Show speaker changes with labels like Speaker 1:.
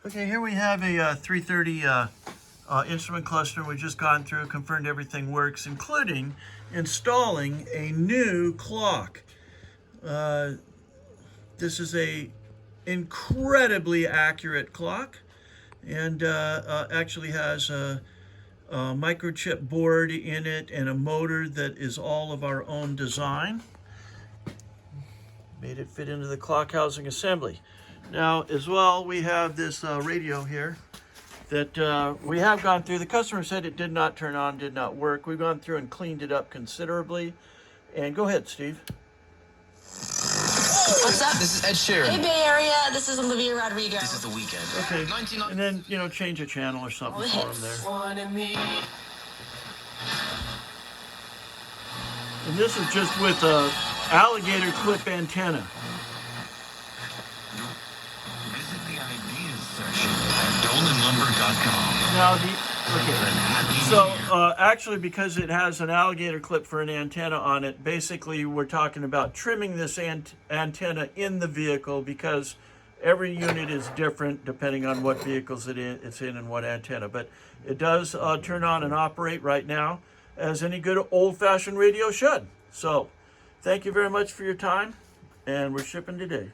Speaker 1: Okay, here we have a 330 instrument cluster. We've just gone through, confirmed everything works, including installing a new clock. This is a incredibly accurate clock, and actually has a microchip board in it and a motor that is all of our own design. Made it fit into the clock housing assembly. Now, as well, we have this radio here that we have gone through. The customer said it did not turn on, did not work. We've gone through and cleaned it up considerably. And go ahead, Steve.
Speaker 2: What's up? This is Ed Sheeran.
Speaker 3: Hey, Bay Area. This is Olivia Rodrigo.
Speaker 2: This is The Weeknd.
Speaker 1: Okay, and then, you know, change a channel or something for them there. And this is just with a alligator clip antenna.
Speaker 4: Visit the ideas section at dolanlumber.com.
Speaker 1: Now, actually, because it has an alligator clip for an antenna on it, basically we're talking about trimming this antenna in the vehicle, because every unit is different depending on what vehicles it's in and what antenna. But it does turn on and operate right now, as any good old-fashioned radio should. So, thank you very much for your time, and we're shipping today.